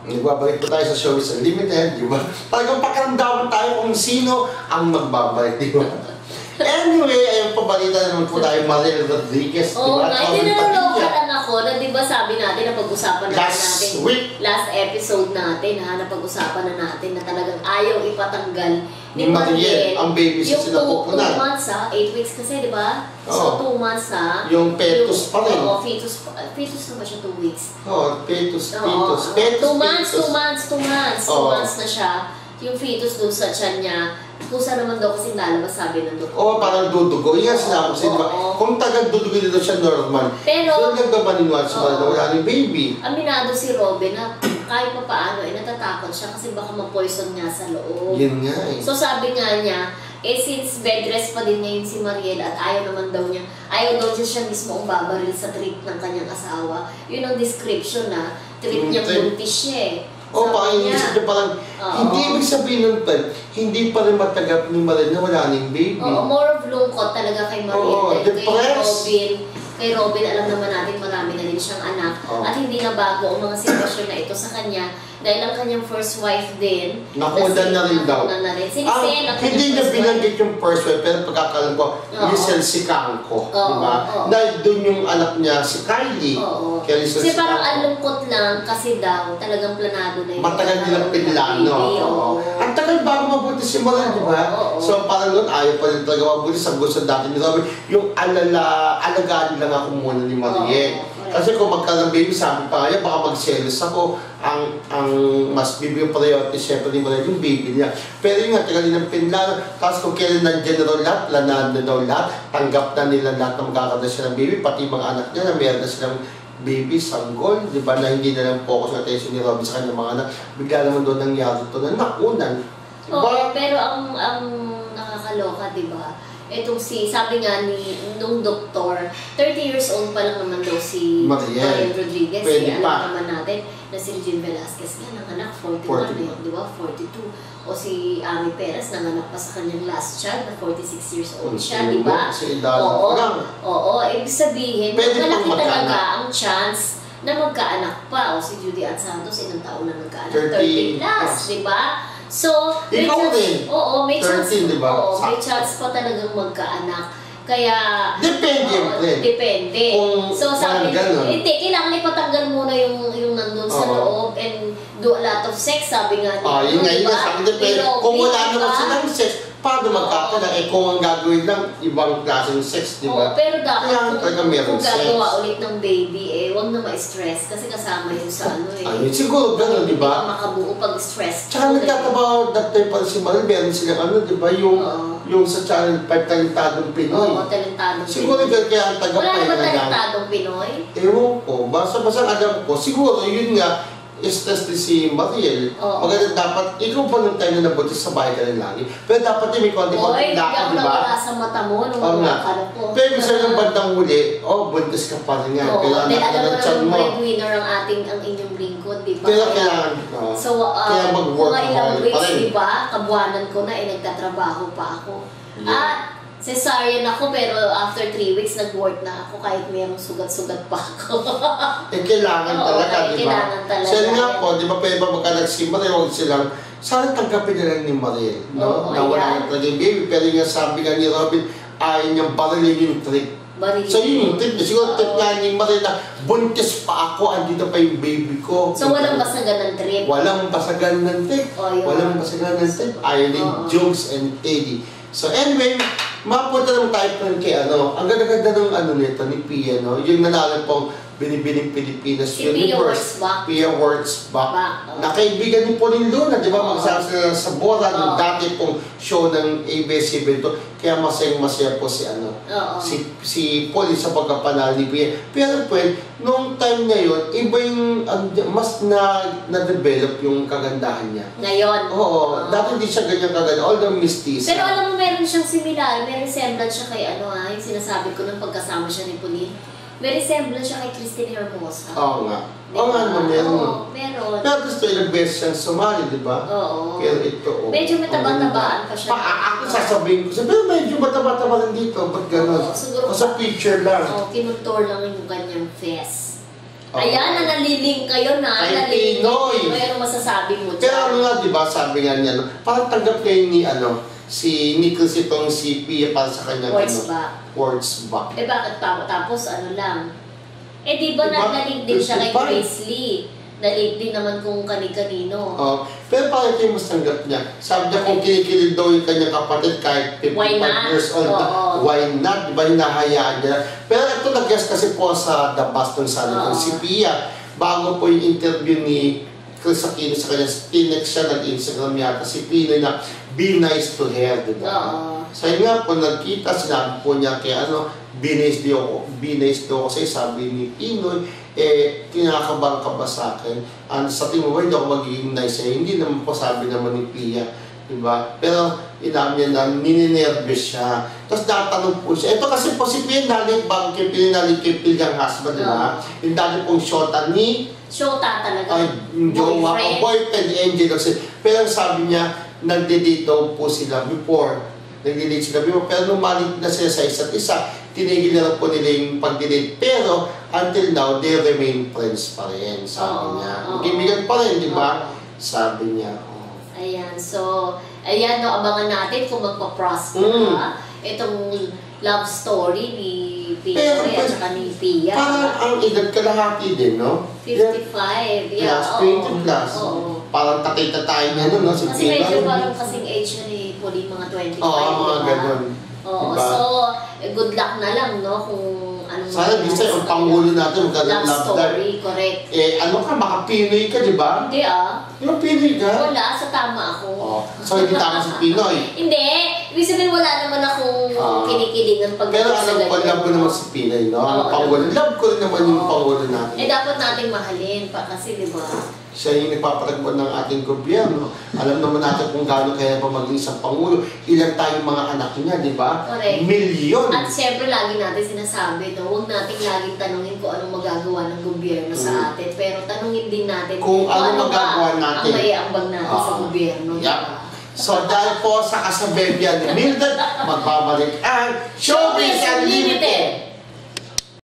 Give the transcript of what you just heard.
Nagbabalik po tayo sa Showbiz Unlimited, di ba? Talagang pakiramdaman tayo kung sino ang magbabalik, di ba? Anyway, ayun po, balita naman po tayo, Mariel Rodriguez, di ba? Hindi naloloka lang ako na di ba sabi natin na pag-usapan na natin last episode natin na pag-usapan na natin na talagang ayaw ipatanggal ni Mariel ang baby sa sila pupunan. Yung 2 months 8 weeks kasi di ba? So 2 months yung fetus pa rin. Oo, fetus na ba siya 2 weeks? Oo, fetus. 2 months na siya. Yung fetus dun sa tiyan niya, kusa naman daw kasi lalabas, sabi ng doktor. Oo, parang dudugo. Yan sinabi ko diba? Kung tagang-dudugo nito siya normal, pero doon nagbabaniniwala siya na wala ng baby. Aminado si Robin na kahit pa paano, natatakot siya kasi baka ma-poison niya sa loob. Yun nga eh. So sabi nga niya, since bed rest pa din ngayon si Mariel at ayaw naman daw niya, ayaw daw siya mismo ang babaril sa trip ng kanyang asawa. Yun ang description na trip niya buntis siya eh. Parang inisip niya parang, hindi ibig sabihin nun pa, hindi pa rin matagap ni Mariel na wala ng baby. More of lungkot talaga kay Mariel. Depressed. Kay Robin, alam naman natin marami na din siyang anak. At hindi na bago ang mga sitwasyon na ito sa kanya. Dahil ang kanyang first wife din. Nakunan na rin daw. Hindi niya binanggit yung first wife, pero pagkakalam ko, Lisel Sicangco. Diba? Dahil doon yung anak niya, si Kylie. Kasi parang alungkot lang kasi daw talagang planado na yun. Matagal nilang pinlano. Ang tagal bago mabuti si Mariel, di ba? So parang noon, ayaw pa rin talaga mabuti sa gusto dati ni Robin. Yung alagaan lang ako muna ni Mariel. Kasi kung magkaroon baby, sabi pa kaya baka mag-selos ako. Ang mas bibigyan priority siyempre ni Mariel yung baby niya. Pero yung nga, tagal ng pinlano. Tapos kung kailan nandiyan na daw lahat, planado na daw lahat, tanggap na nila lahat na magkakaroon siya ng baby, pati mga anak niya na meron na silang baby, sanggol, di ba, na hindi na lang focus ng attention ni Robin sa kanyang mga anak. Bigla naman doon nangyari ito na nakunan. Pero ang nakakaloka, di ba? Itong sabi nga nung doktor, 30 years old pa lang naman daw si Mariel Rodriguez. Alam naman natin na si Regine Velasquez nga nanganak 41 di ba? 42. O si Ami Perez nanganak pa sa kanyang last child na 46 years old siya, di ba? Oo, ibig sabihin, malaki talaga ang chance na magkaanak pa. O si Judy Ann Santos, ilang taon na magkaanak? 30 plus, di ba? So, may chance, may chance pa talagang magkaanak. Kaya, depende. So, sabi, hindi, kailangan ipatanggal muna yung nandun sa loob and do a lot of sex, sabi nga niya. Yun nga, yun sabi niya, kung wala naman silang sex, paano magkakanak? Kung ang gagawin lang, ibang klaseng sex, di ba? Pero dapat kung gagawa ulit ng baby, huwag na ma-stress kasi kasama yun sa siguro gano'n, di ba? Hindi makabuo pag-stress. Tsaka nagtatabaho that time pa si Mariel, meron silang di ba? Yung sa Channel 5, Talentadong Pinoy. Oo, Talentadong Pinoy. Siguro kaya ang tagapay na wala ba Talentadong Pinoy? Ewan ko, basta alam ko, siguro yun nga, stress din si Mariel. Maganda dapat, ikaw pa nung tayo na nabuntis sa bahay ka rin lagi. Pero dapat din may konti-konti lakad, di ba? Sa mata mo nung mga ko. Pero minsan ng bandang huli, buntis ka pa rin nga. Dahil alam mo naman breadwinner ang inyong lingkod, di ba? Pero kailangan, kaya mag-work mga ilang hard weeks, di ba? Kabuanan ko na, nagtatrabaho pa ako. Cesarean ako pero after 3 weeks nag-work na ako kahit mayroong sugat-sugat pa ako. Kailangan talaga, di ba? Kailangan talaga. Siya nga po, di ba pwede ba magka-nagsimba rin, huwag silang, sana tanggapin na lang ni Mariel, no? Na wala na talaga yung baby, pero yung sabi nga ni Robin, ayaw niyang barilin yung trip. So yun yung trip, siguro trip nga ni Mariel na buntis pa ako, andito pa yung baby ko. So walang basagan ng trip? Walang basagan ng trip. Walang basagan ng trip. Ayaw din Jokes and Teddy. So anyway, mapunta naman tayo pa rin kay ang ganda-ganda ng nito ni Pia, no? Yung nanalo pong Binibining Pilipinas Universe. Pia Wurtzbach. Nakaibigan ni Pauline Luna, di ba? Magsama sila sa Bora, yung dati pong show ng ABS-CBN. Kaya masayang-masaya po si Pauline sa pagkapanalo ni Pia. Pero noong time na yun, iba yung mas na-develop yung kagandahan niya. Ngayon? Oo. Dati hindi siya ganyan kaganda. Although mistisa. Pero alam mo, meron siyang similar. May resemblance siya kay yung sinasabi ko nung pagkasama siya ni Pauline. May resemblance siya kay Christine Hermosa. Oo nga. Oo nga naman, meron. Pero gusto ilang beses siyang sumali, di ba? Oo. Pero ito, medyo mataba-tabaan pa siya. Ako sasabihin ko, pero medyo mataba-taba rin dito. Ba't gano'n? Siguro sa picture lang. kinutor lang yung kanyang face. Ayan, nalilink kayo na. Kay Pinoy. Pero masasabi mo dyan. Pero ano nga, di ba, sabi nga niya, parang tanggap kayo ni, si Nichols itong si Pia para sa kanyang words back. Bakit pa? Tapos ano lang. Di ba nalig din siya kay Grace Lee? Nalig din naman kung kani-kanino. Pero parang ito yung mas tanggap niya. Sabi niya kung kinikilig daw yung kanyang kapatid kahit 55 years old. Why not? Di ba hinahayaan niya? Pero ito nag-guest kasi po sa The Boston Sun. Si Pia, bago po yung interview ni Chris Aquino sa kanya, tinex siya, nag-Instagram yata si Pinoy na be nice to her, di ba? So yun nga po, nagkita, sinabi po niya kay be nice daw kasi sabi ni Pinoy, kinakabang ka ba sa akin? Sa tingin mo, hindi ako magiging nice sa'yo. Hindi naman po sabi naman ni Pia, di ba? Pero inamin niya na nininervous siya. Tapos natanong po siya. Ito kasi po si Pia, bago kay Pia, kay Pia yung husband, di ba? Yung dali pong shota ni talaga. Yung jowa o boyfriend, Angel. Pero sabi niya, nagde-date daw po sila before. Nagde-date sila before. Pero lumalit na sila sa isa't isa. Tinigil na lang po nila yung pag-date. Pero until now, they remain friends pa rin, sabi niya. Magkaibigan pa rin, di ba? Sabi niya. Ayan, so, abangan natin kung magpa-prosper itong love story ni Pia at saka ni Pia. Parang ang edad kalahati din, no? 55, Plus, 20 plus. Parang tatay-tatay niya, no? Si kasi medyo parang kasing age na ni Pauline, mga 25. Mga ganun. So, good luck na lang, no? Kung anong sana bisa yung pangulo natin, magandang love story, correct. Baka Pinoy ka, di ba? Hindi Yung Pinoy ka? Wala, sa tama ako. So, hindi tama si Pinoy? Hindi. Ibig sabihin, wala naman akong kinikilingan pag pero alam ko naman si Pinoy, no? Pangulo. Love ko rin naman yung pangulo natin. Dapat nating mahalin pa kasi, di ba? Siya yung nagpapatakbo ng ating gobyerno. Alam naman natin kung gaano kaya pa maging isang pangulo. Ilan tayong mga anak niya, di ba? Correct. Milyon. At siyempre, lagi natin sinasabi, no? Huwag nating laging tanungin kung anong magagawa ng gobyerno sa atin. Pero tanungin din natin kung ano magagawa natin. Ang maiambag natin sa gobyerno. Yep. So dahil po sa kasabebyan ni Mildred, magbabalik ang Showbiz Unlimited!